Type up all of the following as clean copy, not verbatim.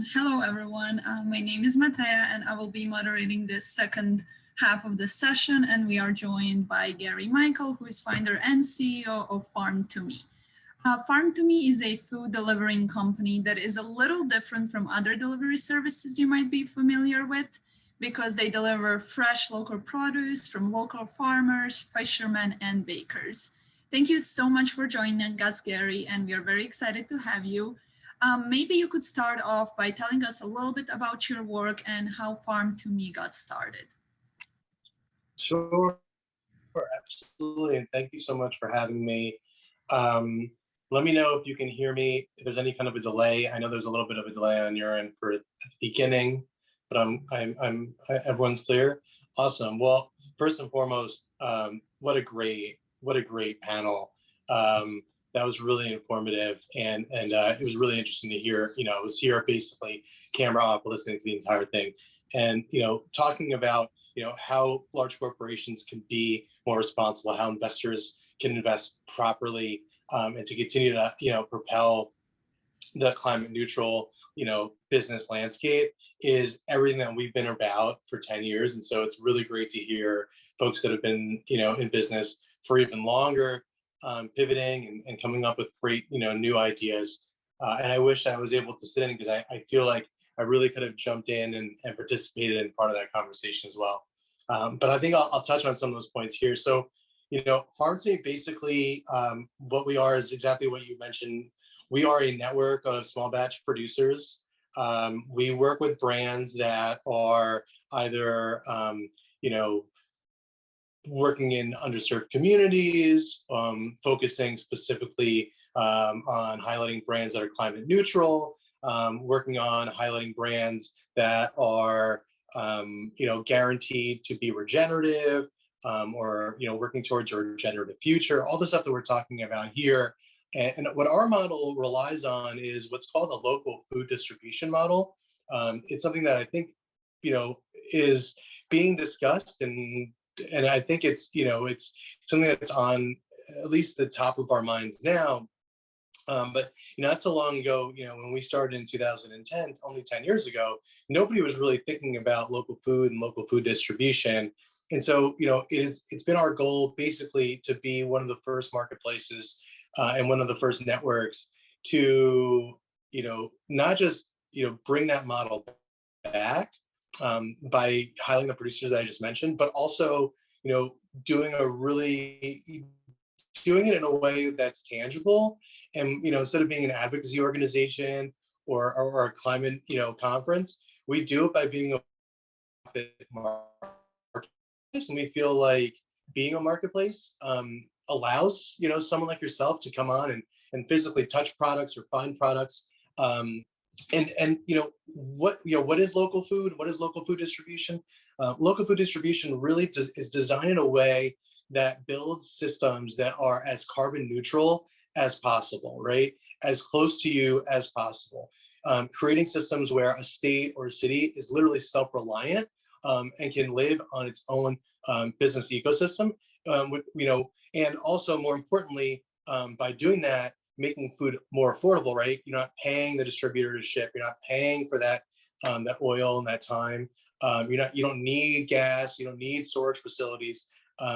Hello, everyone. My name is Mateja, and I will be moderating this second half of the session. And we are joined by Garry Michael, who is founder and CEO of Farm2Me. Farm2Me is a food delivering company that is a little different from other delivery services you might be familiar with, because they deliver fresh local produce from local farmers, fishermen, and bakers. Thank you so much for joining us, Garry, and we are very excited to have you. Maybe you could start off by telling us a little bit about your work and how Farm2Me got started. Sure, absolutely, and thank you so much for having me. Let me know if you can hear me, if there's any kind of a delay. I know there's a little bit of a delay on your end for the beginning, but everyone's clear. Awesome. Well, first and foremost, what a great panel. That was really informative, and it was really interesting to hear. I was here basically camera off, listening to the entire thing, and talking about how large corporations can be more responsible, how investors can invest properly, and to continue to propel the climate neutral business landscape is everything that we've been about for 10 years. And so it's really great to hear folks that have been in business for even longer pivoting and coming up with great new ideas. And I wish I was able to sit in, because I feel like I really could have jumped in and participated in part of that conversation as well. But I think I'll touch on some of those points here. So Farm2Me, basically what we are is exactly what you mentioned. We are a network of small batch producers. We work with brands that are either working in underserved communities, focusing specifically on highlighting brands that are climate neutral, working on highlighting brands that are guaranteed to be regenerative, or working towards a regenerative future, all the stuff that we're talking about here. And what our model relies on is what's called a local food distribution model. It's something that I think is being discussed, and I think it's it's something that's on at least the top of our minds now. But not so long ago, when we started in 2010, only 10 years ago, nobody was really thinking about local food and local food distribution. And so, it's been our goal basically to be one of the first marketplaces and one of the first networks to, not just, bring that model back by highlighting the producers that I just mentioned, but also, doing it in a way that's tangible. And, instead of being an advocacy organization or a climate, conference, we do it by being a marketplace. And we feel like being a marketplace allows, someone like yourself to come on and physically touch products or find products. What is local food? What is local food distribution? Local food distribution really is designed in a way that builds systems that are as carbon neutral as possible, right? As close to you as possible. Creating systems where a state or a city is literally self-reliant and can live on its own business ecosystem. And also more importantly, by doing that, making food more affordable, right? You're not paying the distributor to ship. You're not paying for that that oil and that time. You don't need gas. You don't need storage facilities.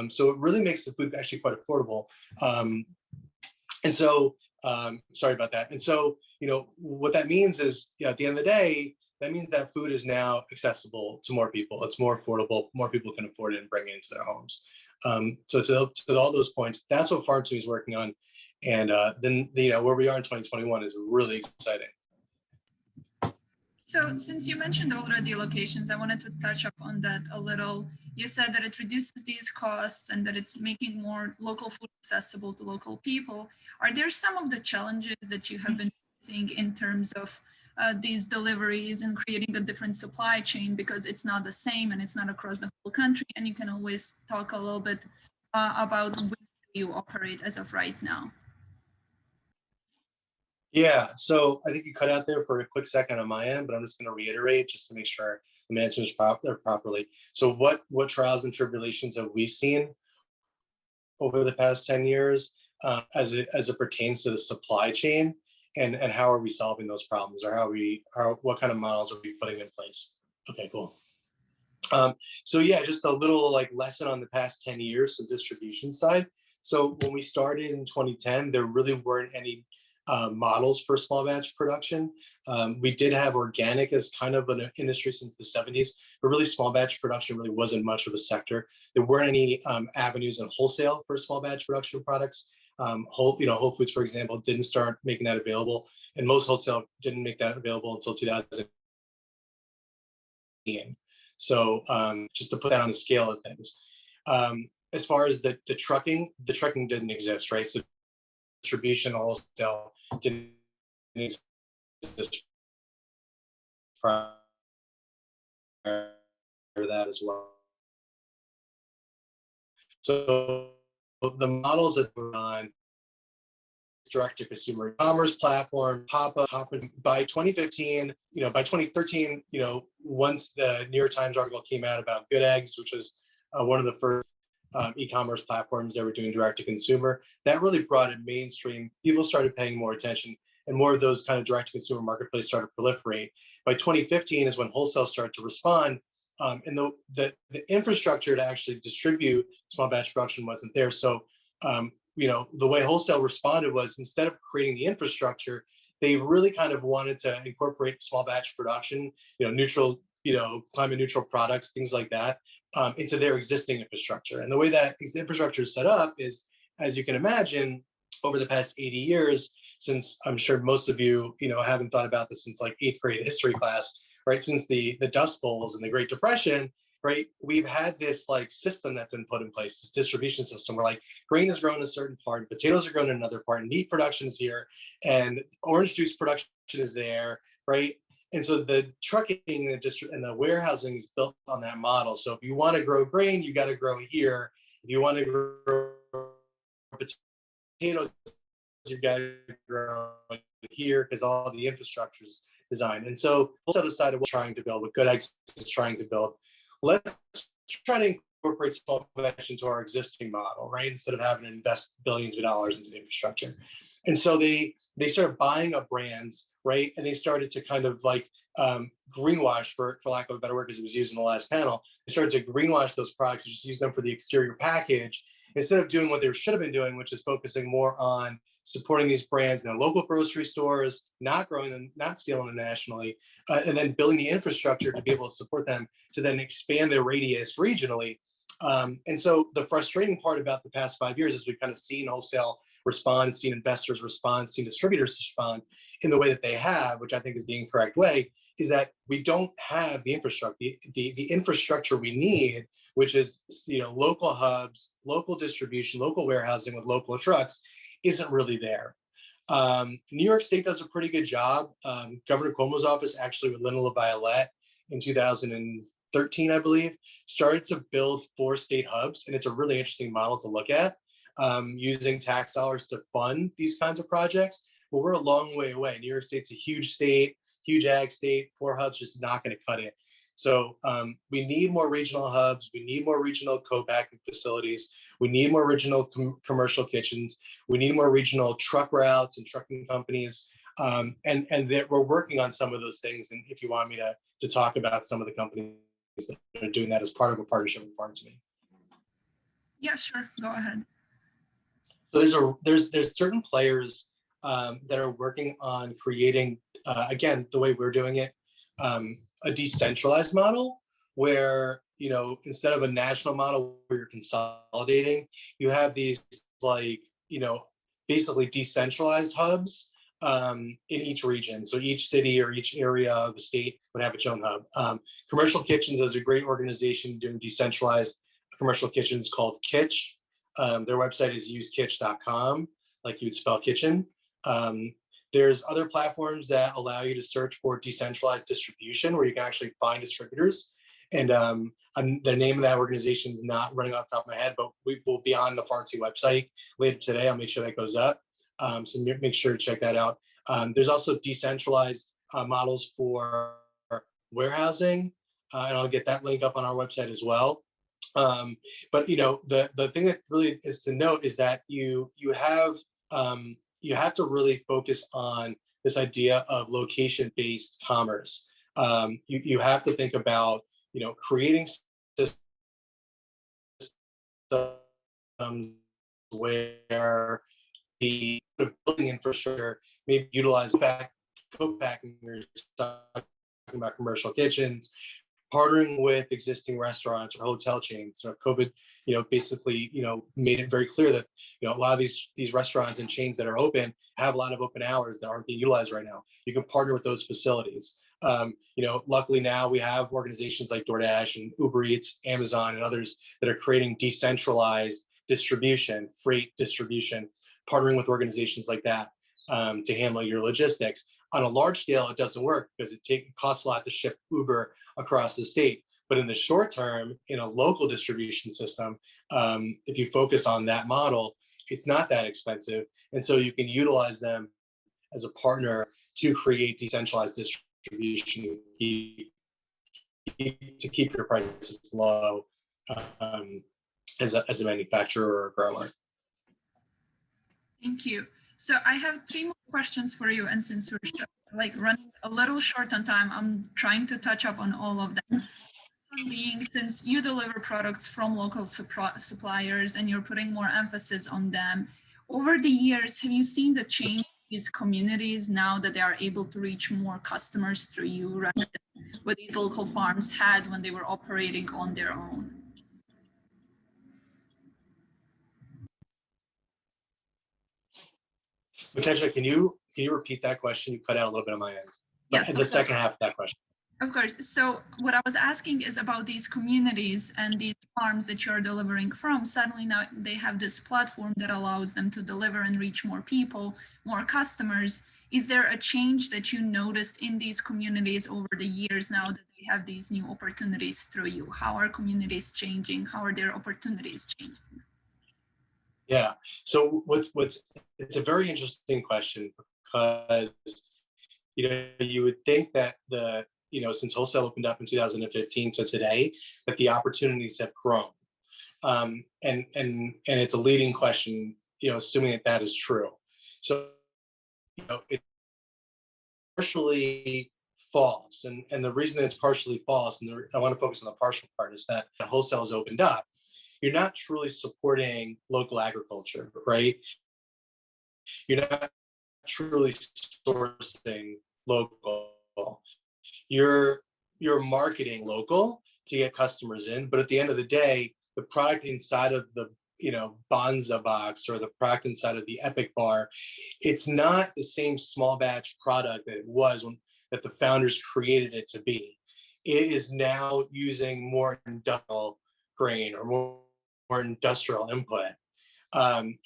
So it really makes the food actually quite affordable. And so, sorry about that. And so, what that means is, at the end of the day, that means that food is now accessible to more people. It's more affordable. More people can afford it and bring it into their homes. So to all those points, that's what Farm2Me is working on. And then, where we are in 2021 is really exciting. So since you mentioned already locations, I wanted to touch up on that a little. You said that it reduces these costs and that it's making more local food accessible to local people. Are there some of the challenges that you have been facing in terms of these deliveries and creating a different supply chain, because it's not the same and it's not across the whole country? And you can always talk a little bit about where you operate as of right now. Yeah, so I think you cut out there for a quick second on my end, but I'm just going to reiterate just to make sure I'm answering this properly. So what trials and tribulations have we seen over the past 10 years as it pertains to the supply chain? and how are we solving those problems, or what kind of models are we putting in place? Okay, cool. So yeah, just a little like lesson on the past 10 years, so distribution side. So when we started in 2010, there really weren't any models for small batch production. We did have organic as kind of an industry since the 70s, but really small batch production really wasn't much of a sector. There weren't any avenues in wholesale for small batch production products. Whole Foods, for example, didn't start making that available, and most wholesale didn't make that available until 2000. So just to put that on the scale of things. As far as the trucking didn't exist, right? So distribution wholesale didn't exist prior to that as well. So the models that were on direct-to-consumer commerce platform, pop-up by 2015, by 2013, once the New York Times article came out about Good Eggs, which was one of the first e-commerce platforms that were doing direct-to-consumer, that really brought it mainstream. People started paying more attention, and more of those kind of direct-to-consumer marketplaces started to proliferate. By 2015 is when wholesale started to respond, and the infrastructure to actually distribute small batch production wasn't there. So the way wholesale responded was, instead of creating the infrastructure, they really kind of wanted to incorporate small batch production, climate neutral products, things like that, into their existing infrastructure. And the way that this infrastructure is set up is, as you can imagine, over the past 80 years, since I'm sure most of you, haven't thought about this since like 8th grade history class, right? Since the Dust Bowls and the Great Depression, right? We've had this like system that's been put in place, this distribution system where like grain is grown in a certain part, potatoes are grown in another part, meat production is here, and orange juice production is there, right? And so the trucking and the warehousing is built on that model. So if you want to grow grain, you got to grow here. If you want to grow potatoes, you got to grow here, because all the infrastructure is designed. And so we'll decided what we're trying to build, what Good Eggs is trying to build. Let's try to incorporate small batch into our existing model, right? Instead of having to invest billions of dollars into the infrastructure. And so they started buying up brands, right? And they started to kind of like greenwash, for lack of a better word, because it was used in the last panel. They started to greenwash those products and just use them for the exterior package, instead of doing what they should have been doing, which is focusing more on supporting these brands in their local grocery stores, not growing them, not scaling them nationally, and then building the infrastructure to be able to support them to then expand their radius regionally. And so the frustrating part about the past 5 years is we've kind of seen wholesale respond, seen investors respond, seen distributors respond in the way that they have, which I think is the incorrect way, is that we don't have the infrastructure, the infrastructure we need, which is local hubs, local distribution, local warehousing with local trucks, isn't really there. New York State does a pretty good job. Governor Cuomo's office, actually with Linda LaViolette in 2013, I believe, started to build 4 state hubs, and it's a really interesting model to look at, using tax dollars to fund these kinds of projects. But we're a long way away. New York State's a huge state, huge ag state. 4 hubs just not going to cut it. So we need more regional hubs. We need more regional co-packing facilities. We need more regional commercial kitchens. We need more regional truck routes and trucking companies. And that we're working on some of those things. And if you want me to talk about some of the companies that are doing that as part of a partnership with Farm to Me. Yeah, sure. Go ahead. So there's certain players that are working on creating, again, the way we're doing it, a decentralized model where, instead of a national model where you're consolidating, you have these basically decentralized hubs in each region. So each city or each area of the state would have its own hub. Commercial Kitchens is a great organization doing decentralized commercial kitchens called Kitch. Their website is usekitch.com, like you would spell kitchen. There's other platforms that allow you to search for decentralized distribution, where you can actually find distributors. And the name of that organization is not running off the top of my head, but we will be on the Fartsy website later today. I'll make sure that goes up. So make sure to check that out. There's also decentralized models for warehousing, and I'll get that link up on our website as well. But the thing that really is to note is that you have to really focus on this idea of location-based commerce. You have to think about, creating systems where the building infrastructure maybe utilize co-packing, or talking about commercial kitchens, partnering with existing restaurants or hotel chains. So COVID, basically, made it very clear that, a lot of these restaurants and chains that are open have a lot of open hours that aren't being utilized right now. You can partner with those facilities. Luckily now we have organizations like DoorDash and Uber Eats, Amazon, and others that are creating decentralized distribution, freight distribution, partnering with organizations like that to handle your logistics. On a large scale, it doesn't work because it costs a lot to ship Uber across the state. But in the short term, in a local distribution system, if you focus on that model, it's not that expensive. And so you can utilize them as a partner to create decentralized distribution to keep your prices low as a manufacturer or a grower. Thank you. So I have 3 more questions for you, and since we're running a little short on time, I'm trying to touch up on all of them. One being, since you deliver products from local suppliers and you're putting more emphasis on them, over the years, have you seen the change in these communities now that they are able to reach more customers through you rather than what these local farms had when they were operating on their own? Mateja, can you repeat that question? You cut out a little bit on my end. Yes. The second half of that question. Of course. So what I was asking is about these communities and these farms that you're delivering from. Suddenly now they have this platform that allows them to deliver and reach more people, more customers. Is there a change that you noticed in these communities over the years now that they have these new opportunities through you? How are communities changing? How are their opportunities changing? Yeah. So it's a very interesting question because, you would think that since wholesale opened up in 2015 to today, that the opportunities have grown. And it's a leading question, assuming that is true. So, it's partially false. And the reason it's partially false, and I want to focus on the partial part, is that the wholesale has opened up. You're not truly supporting local agriculture, right? You're not truly sourcing local. You're marketing local to get customers in, but at the end of the day, the product inside of the Bonza box or the product inside of the Epic bar, it's not the same small batch product that it was that the founders created it to be. It is now using more industrial grain or more industrial input, and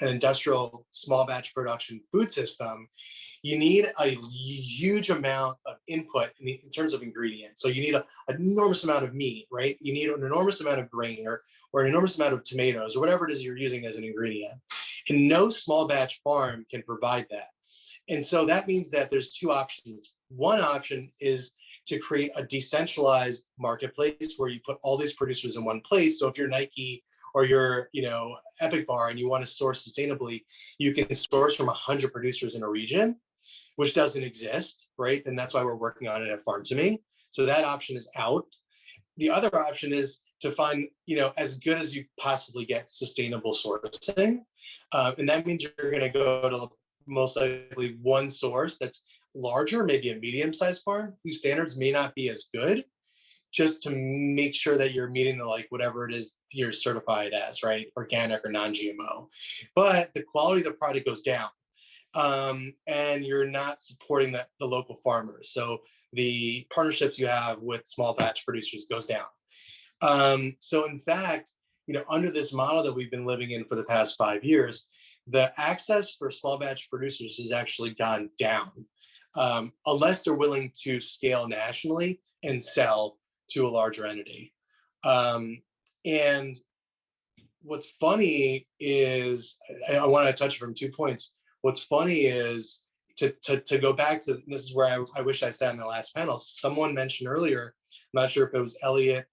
an industrial small batch production food system. You need a huge amount of input in terms of ingredients. So you need an enormous amount of meat, right? You need an enormous amount of grain or an enormous amount of tomatoes or whatever it is you're using as an ingredient. And no small batch farm can provide that. And so that means that there's 2 options. One option is to create a decentralized marketplace where you put all these producers in one place. So if you're Nike or you're, Epic Bar and you want to source sustainably, you can source from 100 producers in a region, which doesn't exist, right? And that's why we're working on it at Farm to Me. So that option is out. The other option is to find, as good as you possibly get sustainable sourcing. And that means you're going to go to most likely one source that's larger, maybe a medium-sized farm whose standards may not be as good, just to make sure that you're meeting the whatever it is you're certified as, right? Organic or non-GMO. But the quality of the product goes down. And you're not supporting the local farmers. So the partnerships you have with small batch producers goes down. So in fact, under this model that we've been living in for the past 5 years, the access for small batch producers has actually gone down, unless they're willing to scale nationally and sell to a larger entity. And what's funny is, I want to touch from 2 points. What's funny is to go back to, this is where I wish I sat in the last panel. Someone mentioned earlier, I'm not sure if it was Elliot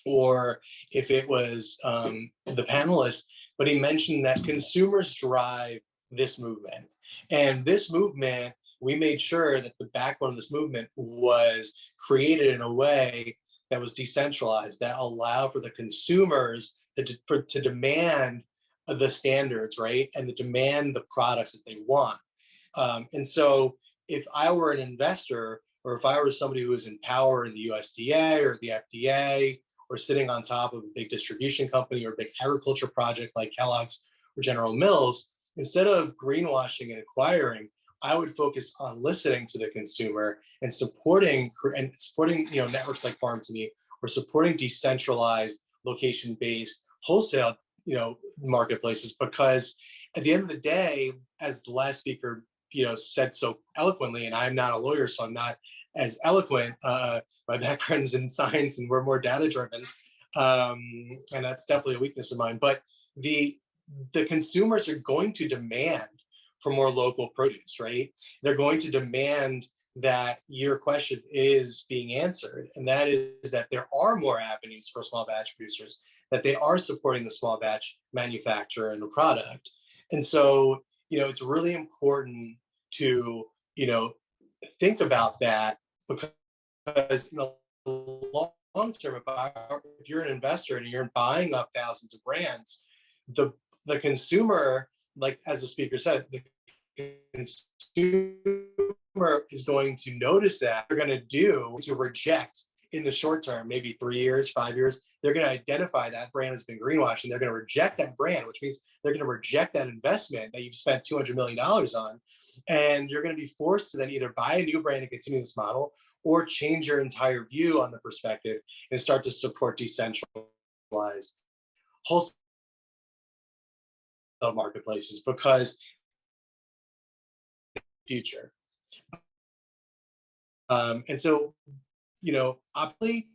or if it was the panelists, but he mentioned that consumers drive this movement. And this movement, we made sure that the backbone of this movement was created in a way that was decentralized, that allowed for the consumers to demand the standards, right? And to demand the products that they want. And so if I were an investor, or if I were somebody who was in power in the USDA or the FDA, or sitting on top of a big distribution company or a big agriculture project like Kellogg's or General Mills, instead of greenwashing and acquiring, I would focus on listening to the consumer and supporting networks like Farm to Me, or supporting decentralized location-based wholesale marketplaces, because at the end of the day, as the last speaker said so eloquently, and I'm not a lawyer, so I'm not as eloquent. My background is in science, and we're more data driven, and that's definitely a weakness of mine. But the consumers are going to demand for more local produce, right? They're going to demand that your question is being answered, and that is that there are more avenues for small batch producers, that they are supporting the small batch manufacturer and the product. And so, it's really important to, think about that, because in the long term, if you're an investor and you're buying up thousands of brands, the consumer, like as the speaker said, the consumer is going to notice that. They're going to do to reject in the short term, maybe 3 years, 5 years. They're going to identify that brand has been greenwashed, and they're going to reject that brand, which means they're going to reject that investment that you've spent $200 million on. And you're going to be forced to then either buy a new brand and continue this model, or change your entire view on the perspective and start to support decentralized wholesale marketplaces, because future. And so, obviously,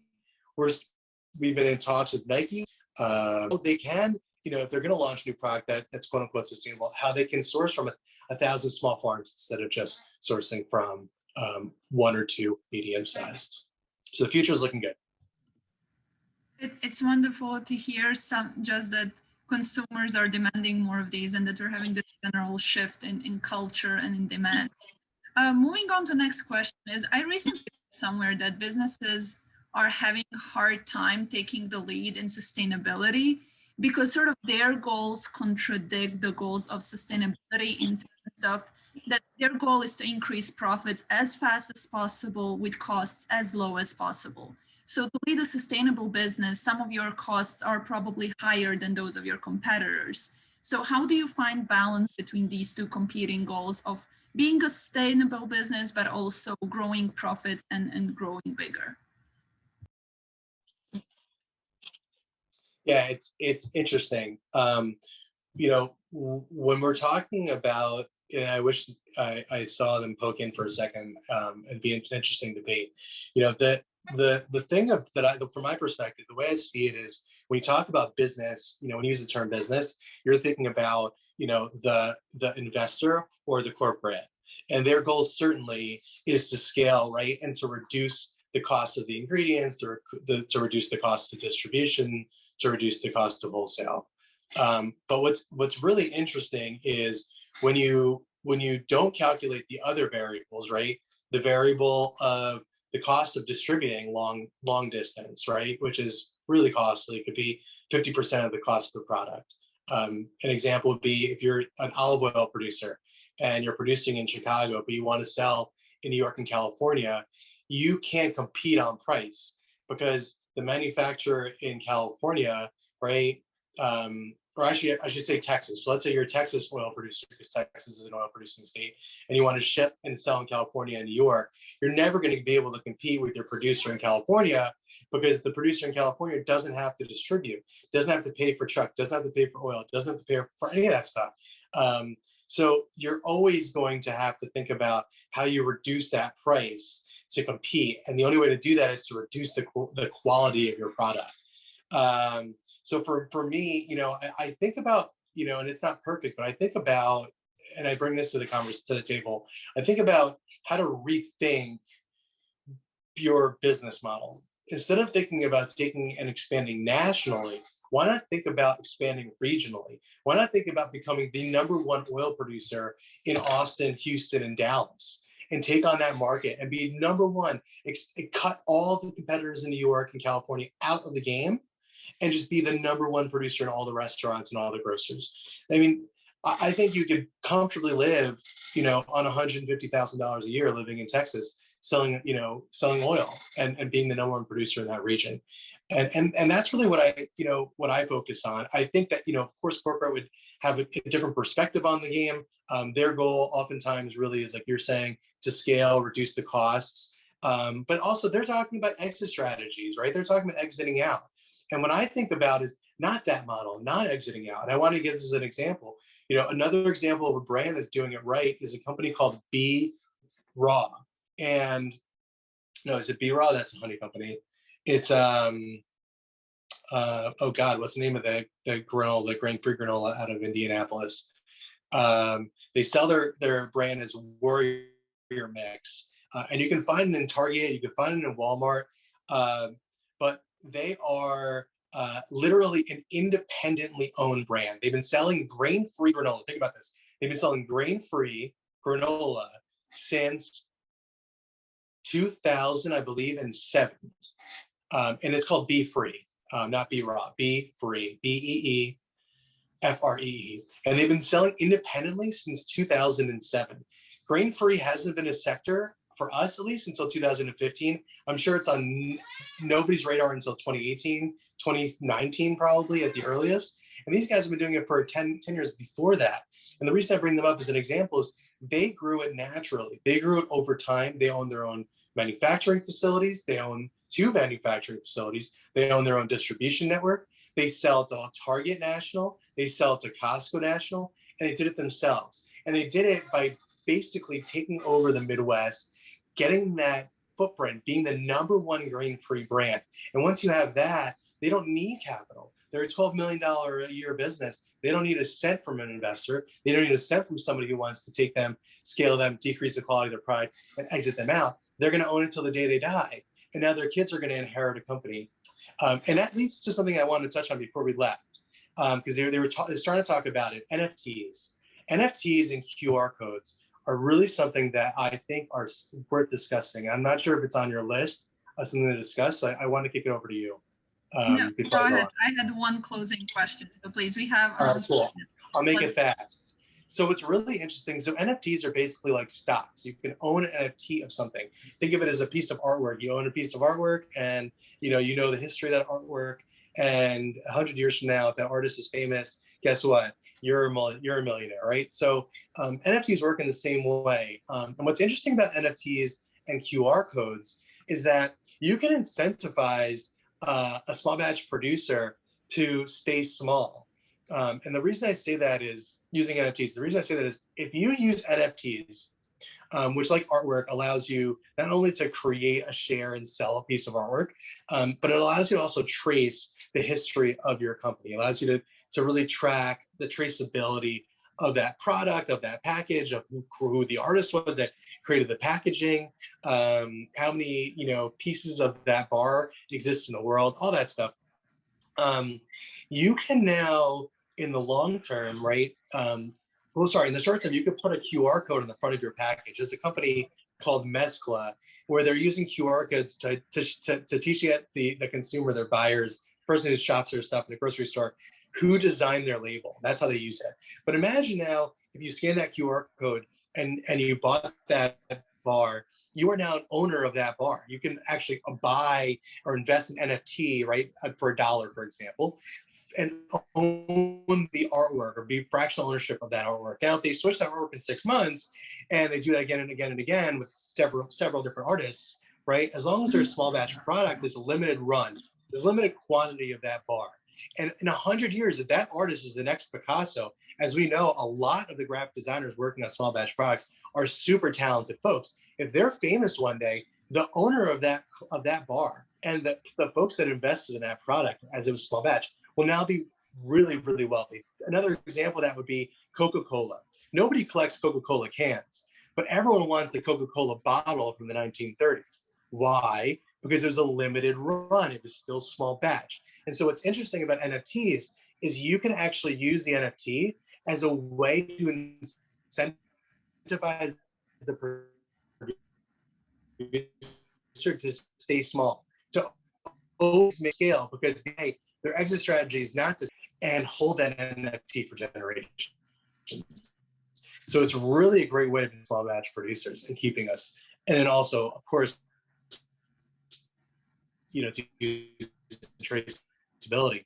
we've been in talks with Nike. They can, if they're going to launch a new product that's quote unquote sustainable, how they can source from 1,000 small farms instead of just sourcing from 1 or 2 medium sized. So the future is looking good. It's wonderful to hear just that consumers are demanding more of these, and that we're having this general shift in culture and in demand. Moving on to the next question is, I recently read somewhere that businesses are having a hard time taking the lead in sustainability, because sort of their goals contradict the goals of sustainability in terms of that their goal is to increase profits as fast as possible with costs as low as possible. So to lead a sustainable business, some of your costs are probably higher than those of your competitors. So how do you find balance between these two competing goals of being a sustainable business, but also growing profits and growing bigger? Yeah, it's interesting. When we're talking about, and I wish I saw them poke in for a second, it'd be an interesting debate. The thing from my perspective, the way I see it is, when you talk about business, when you use the term business, you're thinking about, the investor or the corporate, and their goal certainly is to scale, right, and to reduce the cost of the ingredients, to reduce the cost of distribution, to reduce the cost of wholesale. But what's really interesting is when you don't calculate the other variables, right? The variable of the cost of distributing long distance, right, which is really costly. It could be 50% of the cost of the product. An example would be if you're an olive oil producer and you're producing in Chicago, but you want to sell in New York and California, you can't compete on price, because the manufacturer in California, right, or actually, I should say Texas. So let's say you're a Texas oil producer, because Texas is an oil producing state, and you want to ship and sell in California and New York. You're never going to be able to compete with your producer in California, because the producer in California doesn't have to distribute, doesn't have to pay for truck, doesn't have to pay for oil, doesn't have to pay for any of that stuff. So you're always going to have to think about how you reduce that price to compete. And the only way to do that is to reduce the quality of your product. So for me, I think about, and it's not perfect, but I think about, and I bring this to the table, I think about how to rethink your business model. instead of thinking about taking and expanding nationally, why not think about expanding regionally? Why not think about becoming the #1 oil producer in Austin, Houston, and Dallas, and take on that market and be #1, cut all the competitors in New York and California out of the game, and just be the #1 producer in all the restaurants and all the grocers. I mean, I think you could comfortably live, on $150,000 a year living in Texas, selling oil and being the #1 producer in that region. And that's really what I focus on. I think that, of course, corporate would have a different perspective on the game. Their goal oftentimes really is, like you're saying, to scale, reduce the costs. But also they're talking about exit strategies, right? They're talking about exiting out. And what I think about is not that model, not exiting out. And I want to give this as an example. Another example of a brand that's doing it right is a company called Be Raw. And no, is it Be Raw? That's a honey company. It's oh God, what's the name of the granola, the grain-free granola out of Indianapolis? They sell their brand as Warrior Mix, and you can find it in Target, you can find it in Walmart, but they are literally an independently owned brand. They've been selling grain-free granola. Think about this. They've been selling grain-free granola since 2000, I believe, and 7. And it's called Be Free, not Be Raw, Be Free, BEEFREE. And they've been selling independently since 2007. Grain-free hasn't been a sector, for us at least, until 2015. I'm sure it's on nobody's radar until 2018, 2019 probably at the earliest. And these guys have been doing it for 10 years before that. And the reason I bring them up as an example is they grew it naturally. They grew it over time. They own their own manufacturing facilities. They own 2 manufacturing facilities. They own their own distribution network. They sell to Target National. They sell to Costco National. And they did it themselves. And they did it by basically taking over the Midwest, getting that footprint, being the #1 grain-free brand. And once you have that, they don't need capital. They're a $12 million a year business. They don't need a cent from an investor. They don't need a cent from somebody who wants to take them, scale them, decrease the quality of their product, and exit them out. They're going to own it till the day they die. And now their kids are going to inherit a company. And that leads to something I wanted to touch on before we left, because they were starting to talk about it, NFTs. NFTs and QR codes are really something that I think are worth discussing. I'm not sure if it's on your list of something to discuss. So I want to kick it over to you. No, go ahead. I had one closing question, so please, we have. Cool. I'll make it fast. So it's really interesting. So NFTs are basically like stocks. You can own an NFT of something. Think of it as a piece of artwork. You own a piece of artwork, and you know the history of that artwork. And 100 years from now, if that artist is famous, guess what? You're a millionaire, right? So NFTs work in the same way. And what's interesting about NFTs and QR codes is that you can incentivize a small batch producer to stay small. And the reason I say that is using NFTs. The reason I say that is if you use NFTs, which like artwork allows you not only to create a share and sell a piece of artwork, but it allows you to also trace the history of your company. It allows you to really track the traceability of that product, of that package, of who the artist was that created the packaging, how many pieces of that bar exist in the world, all that stuff. You can now, in the long term, right? In the short term, you could put a QR code on the front of your package. There's a company called Mescla where they're using QR codes to teach the consumer, their buyers, person who shops their stuff in a grocery store, who designed their label. That's how they use it. But imagine now, if you scan that QR code and you bought that bar, you are now an owner of that bar. You can actually buy or invest in NFT, right, for $1, for example, and own the artwork or be fractional ownership of that artwork. Now, if they switch that artwork in 6 months and they do that again and again and again with several different artists, right, as long as their small batch product is a limited run, there's limited quantity of that bar. And in 100 years, if that artist is the next Picasso, as we know, a lot of the graphic designers working on small batch products are super talented folks. If they're famous one day, the owner of that bar and the folks that invested in that product as it was small batch will now be really, really wealthy. Another example of that would be Coca-Cola. Nobody collects Coca-Cola cans, but everyone wants the Coca-Cola bottle from the 1930s. Why? because it was a limited run. It was still small batch. And so what's interesting about NFTs is you can actually use the NFT as a way to incentivize the producer to stay small, to always make scale, because hey, their exit strategy is not to and hold that NFT for generations. So it's really a great way to be small batch producers and keeping us. And then also, of course, you know, to use traceability.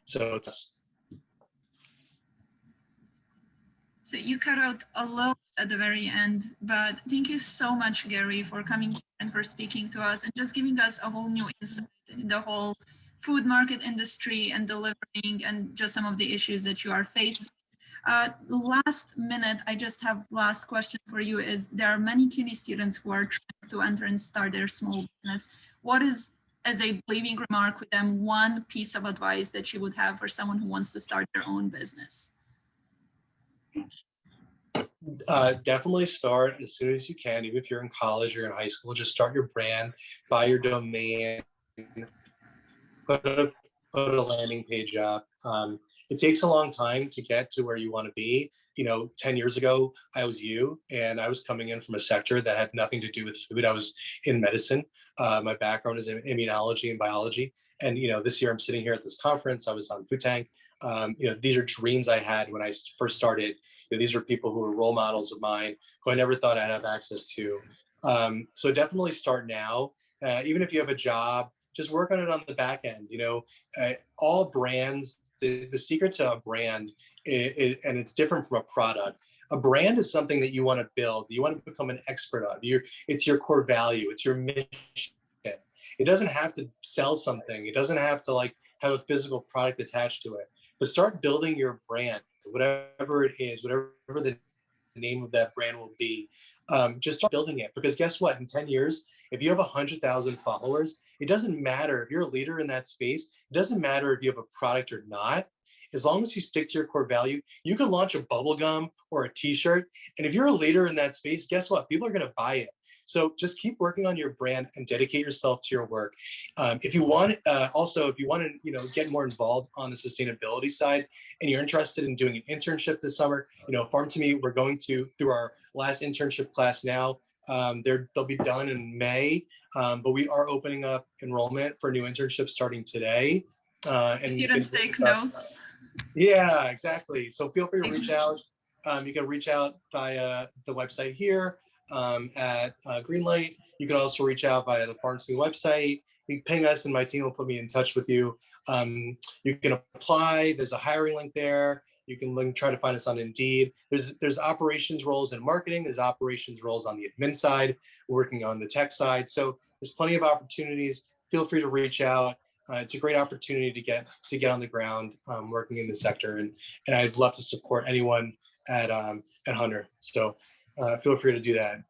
So it's. So you cut out a lot at the very end, but thank you so much, Garry, for coming here and for speaking to us and just giving us a whole new insight in the whole food market industry and delivering and just some of the issues that you are facing. Last minute, I just have last question for you is there are many CUNY students who are trying to enter and start their small business. What is, as a leaving remark with them, one piece of advice that you would have for someone who wants to start their own business? Definitely start as soon as you can, even if you're in college or in high school. Just start your brand, buy your domain, put a landing page up. It takes a long time to get to where you want to be. You know, 10 years ago, I was you, and I was coming in from a sector that had nothing to do with food. I was in medicine. My background is in immunology and biology. And, you know, this year I'm sitting here at this conference. I was on Food Tank. You know, these are dreams I had when I first started. You know, these are people who were role models of mine who I never thought I'd have access to. So definitely start now. Even if you have a job, just work on it on the back end. You know, all brands, the secret to a brand is, and it's different from a product. A brand is something that you want to build, you want to become an expert of. It's your core value, it's your mission. It doesn't have to sell something. It doesn't have to like have a physical product attached to it. But start building your brand, whatever it is, whatever the name of that brand will be. Just start building it, because guess what? In 10 years, if you have 100,000 followers, it doesn't matter if you're a leader in that space. It doesn't matter if you have a product or not. As long as you stick to your core value, you can launch a bubble gum or a t-shirt. And if you're a leader in that space, guess what? People are going to buy it. So just keep working on your brand and dedicate yourself to your work. If you want, also, if you want to, you know, get more involved on the sustainability side, and you're interested in doing an internship this summer, you know, Farm to Me, we're going through our last internship class now. They'll be done in May, but we are opening up enrollment for new internships starting today. And students take notes. Yeah, exactly. So feel free to reach out. You can reach out via the website here at Greenlight. You can also reach out via the Farm to Me website. You can ping us and my team will put me in touch with you. You can apply. There's a hiring link there. You can try to find us on Indeed. There's operations roles in marketing. There's operations roles on the admin side, working on the tech side. So there's plenty of opportunities. Feel free to reach out. It's a great opportunity to get on the ground working in the sector, and I'd love to support anyone at Hunter. So feel free to do that.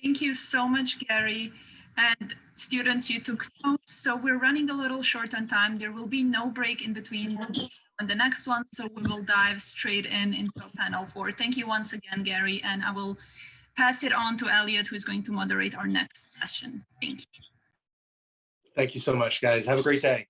Thank you so much, Garry. And students, you took notes. So we're running a little short on time. There will be no break in between on the next one. So we will dive straight into panel 4. Thank you once again, Garry. And I will pass it on to Elliot, who's going to moderate our next session. Thank you. Thank you so much, guys. Have a great day.